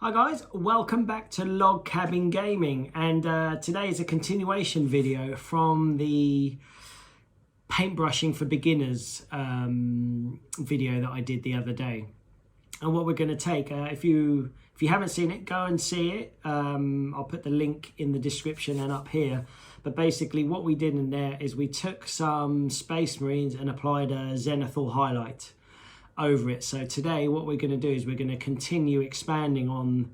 Hi guys, welcome back to Log Cabin Gaming, and today is a continuation video from the paintbrushing for beginners video that I did the other day. And what we're going to take, if you haven't seen it, go and see it. I'll put the link in the description and up here. But basically what we did in there is we took some Space Marines and applied a Zenithal highlight over it. So today what we're going to do is we're going to continue expanding on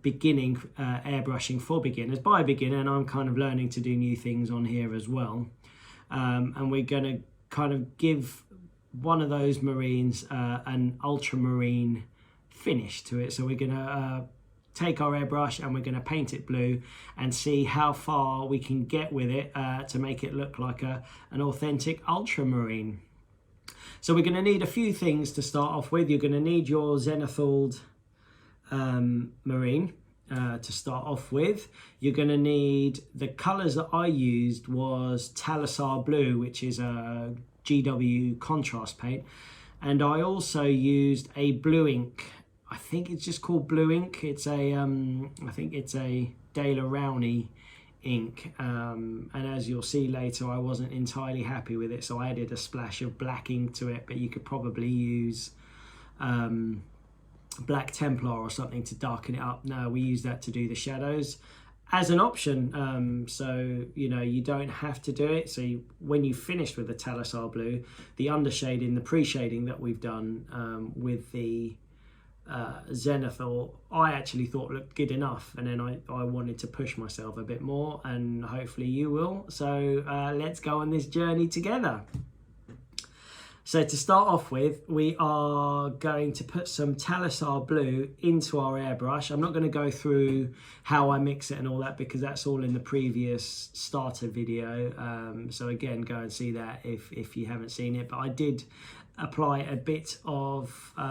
beginning airbrushing for beginners by a beginner, and I'm kind of learning to do new things on here as well. And we're going to kind of give one of those Marines an ultramarine finish to it. So we're going to take our airbrush and we're going to paint it blue and see how far we can get with it to make it look like an authentic ultramarine. So we're going to need a few things to start off with. You're going to need your Zenithal Marine to start off with. You're going to need the colours that I used was Talassar Blue, which is a GW contrast paint, and I also used a blue ink. I think it's just called blue ink. It's a I think it's a Daler-Rowney ink, and as you'll see later, I wasn't entirely happy with it, so I added a splash of black ink to it. But you could probably use Black Templar or something to darken it up. No, we use that to do the shadows as an option, so you know, you don't have to do it. So when you finished with the Talassar Blue, the undershading, the pre-shading that we've done with the Zenithal, I actually thought looked good enough, and then I wanted to push myself a bit more, and hopefully you will. So let's go on this journey together. So to start off with, we are going to put some Talassar Blue into our airbrush. I'm not going to go through how I mix it and all that, because that's all in the previous starter video. So again, go and see that if you haven't seen it. But I did apply a bit of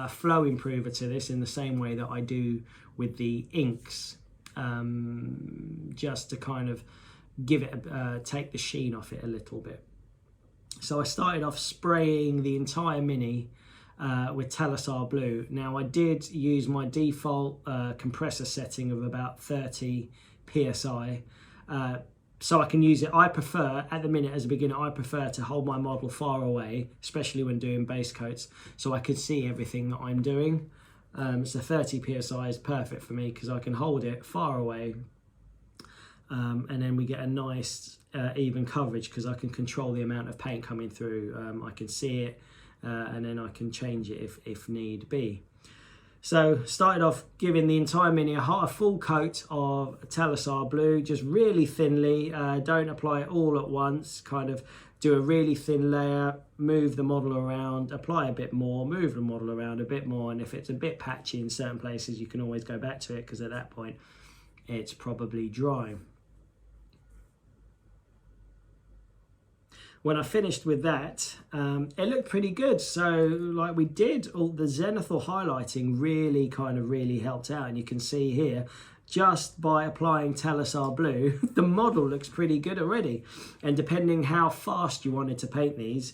flow improver to this in the same way that I do with the inks, just to kind of give it take the sheen off it a little bit. So I started off spraying the entire mini with Talassar Blue. Now I did use my default compressor setting of about 30 psi, so I can use it. I prefer, at the minute as a beginner, I prefer to hold my model far away, especially when doing base coats, so I can see everything that I'm doing. So 30 psi is perfect for me because I can hold it far away, and then we get a nice even coverage because I can control the amount of paint coming through. I can see it, and then I can change it if need be. So started off giving the entire mini a full coat of Talassar Blue, just really thinly. Don't apply it all at once. Kind of do a really thin layer, move the model around, apply a bit more, move the model around a bit more, and if it's a bit patchy in certain places, you can always go back to it because at that point it's probably dry. When I finished with that, it looked pretty good. So like we did, all the Zenithal highlighting really helped out. And you can see here, just by applying Talassar Blue, the model looks pretty good already. And depending how fast you wanted to paint these,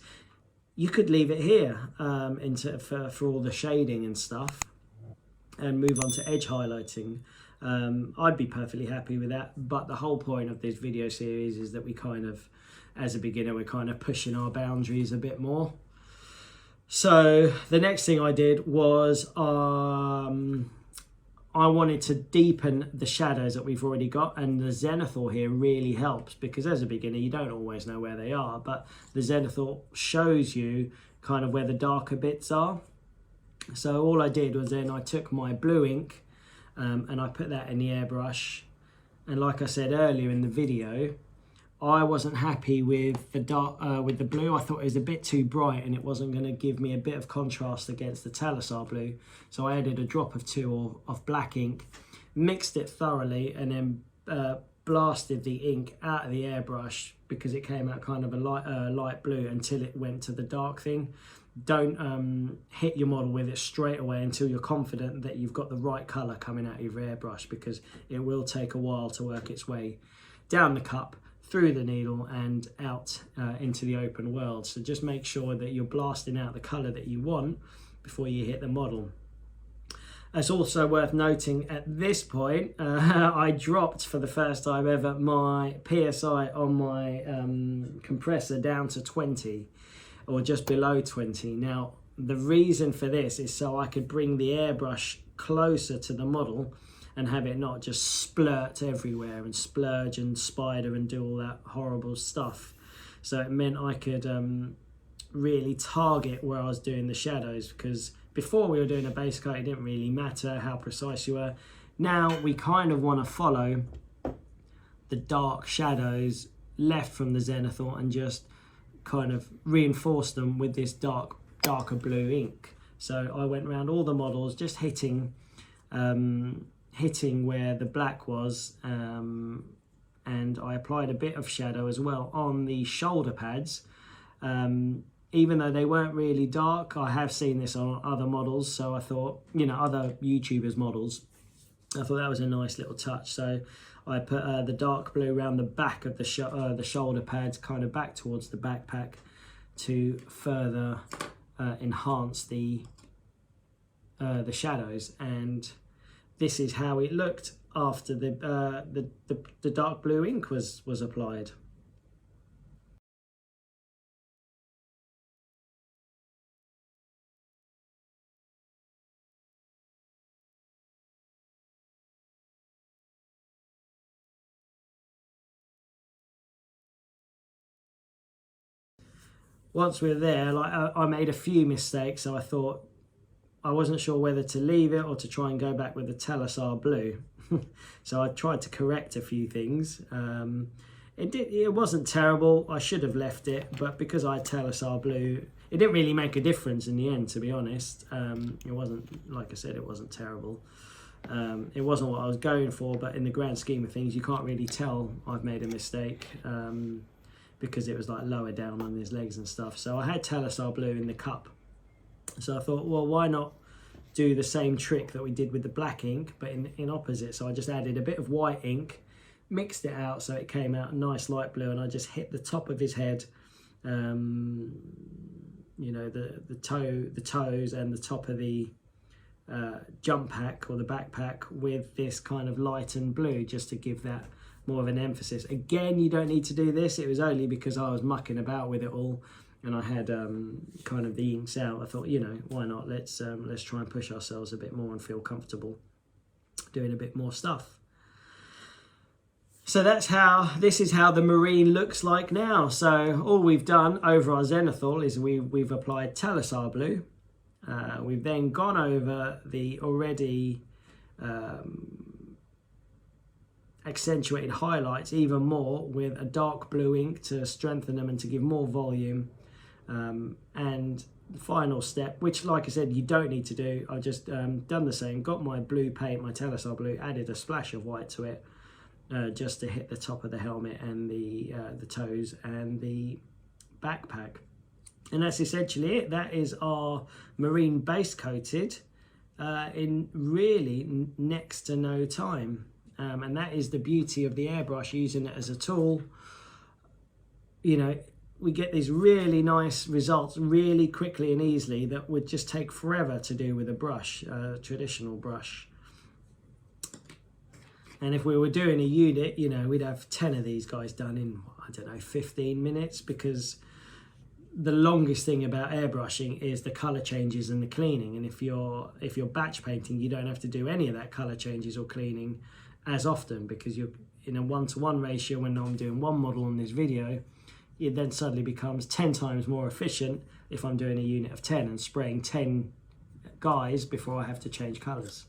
you could leave it here for all the shading and stuff and move on to edge highlighting. I'd be perfectly happy with that. But the whole point of this video series is that we kind of, as a beginner, we're kind of pushing our boundaries a bit more. So the next thing I did was I wanted to deepen the shadows that we've already got, and the Zenithal here really helps because as a beginner you don't always know where they are, but the Zenithal shows you kind of where the darker bits are. So all I did was then I took my blue ink and I put that in the airbrush, and like I said earlier in the video, I wasn't happy with the dark with the blue. I thought it was a bit too bright and it wasn't going to give me a bit of contrast against the Talassar Blue. So I added a drop of 2 of black ink, mixed it thoroughly, and then blasted the ink out of the airbrush because it came out kind of a light blue until it went to the dark thing. Don't hit your model with it straight away until you're confident that you've got the right colour coming out of your airbrush, because it will take a while to work its way down the cup, through the needle and out into the open world. So just make sure that you're blasting out the colour that you want before you hit the model. It's also worth noting at this point, I dropped for the first time ever my PSI on my compressor down to 20 or just below 20. Now, the reason for this is so I could bring the airbrush closer to the model and have it not just splurt everywhere and splurge and spider and do all that horrible stuff. So it meant I could really target where I was doing the shadows, because before we were doing a base coat, it didn't really matter how precise you were. Now we kind of want to follow the dark shadows left from the zenithal and just kind of reinforce them with this darker blue ink. So I went around all the models just hitting where the black was, and I applied a bit of shadow as well on the shoulder pads. Even though they weren't really dark, I have seen this on other models, so I thought, you know, other YouTubers' models, I thought that was a nice little touch. So I put the dark blue around the back of the shoulder pads, kind of back towards the backpack, to further enhance the shadows. And this is how it looked after the dark blue ink was applied. Once we were there, like I made a few mistakes, so I thought, I wasn't sure whether to leave it or to try and go back with the Telesar blue. So I tried to correct a few things. It wasn't terrible. I should have left it, but because I had Telesar blue, it didn't really make a difference in the end, to be honest. It wasn't, like I said, it wasn't terrible. It wasn't what I was going for, but in the grand scheme of things, you can't really tell I've made a mistake. Because it was like lower down on his legs and stuff. So I had Telesar blue in the cup. So I thought, well, why not do the same trick that we did with the black ink, but in opposite. So I just added a bit of white ink, mixed it out so it came out nice light blue, and I just hit the top of his head, you know, the toes and the top of the jump pack or the backpack with this kind of lightened blue, just to give that more of an emphasis. Again, you don't need to do this. It was only because I was mucking about with it all and I had kind of the inks out. I thought, you know, why not? Let's try and push ourselves a bit more and feel comfortable doing a bit more stuff. So this is how the Marine looks like now. So all we've done over our Zenithal is we've applied Telesar blue. We've then gone over the already accentuated highlights even more with a dark blue ink to strengthen them and to give more volume. And the final step, which like I said you don't need to do, I just done the same, got my blue paint, my Telesar blue, added a splash of white to it, just to hit the top of the helmet and the toes and the backpack. And that's essentially it. That is our Marine base coated in really next to no time. And that is the beauty of the airbrush, using it as a tool. You know, we get these really nice results really quickly and easily that would just take forever to do with a brush, a traditional brush. And if we were doing a unit, you know, we'd have 10 of these guys done in, I don't know, 15 minutes, because the longest thing about airbrushing is the color changes and the cleaning. And if you're batch painting, you don't have to do any of that color changes or cleaning as often, because you're in a 1-to-1 ratio. When I'm doing one model on this video, it then suddenly becomes 10 times more efficient if I'm doing a unit of 10 and spraying 10 guys before I have to change colors.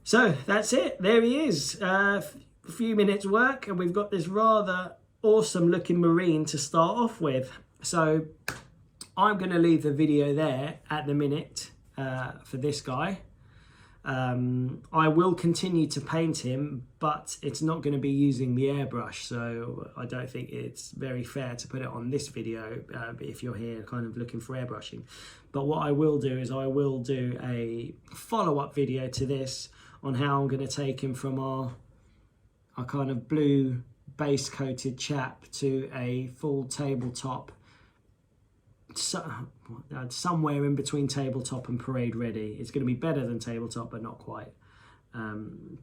So that's it. There he is. A few minutes work and we've got this rather awesome looking Marine to start off with. So I'm going to leave the video there at the minute for this guy. I will continue to paint him, but it's not going to be using the airbrush, so I don't think it's very fair to put it on this video if you're here kind of looking for airbrushing. But what I will do is I will do a follow-up video to this on how I'm going to take him from our kind of blue base coated chap to a full tabletop somewhere in between tabletop and parade ready. It's going to be better than tabletop, but not quite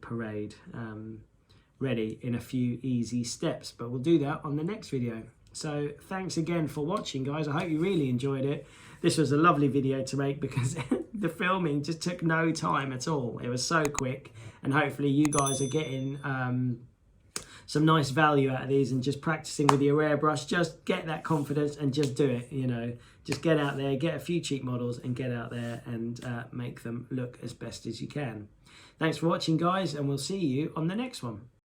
parade ready in a few easy steps. But we'll do that on the next video. So thanks again for watching, guys. I hope you really enjoyed it. This was a lovely video to make because the filming just took no time at all. It was so quick, and hopefully you guys are getting some nice value out of these and just practicing with your airbrush. Just get that confidence and just do it, you know. Just get out there, get a few cheap models and get out there and make them look as best as you can. Thanks for watching, guys, and we'll see you on the next one.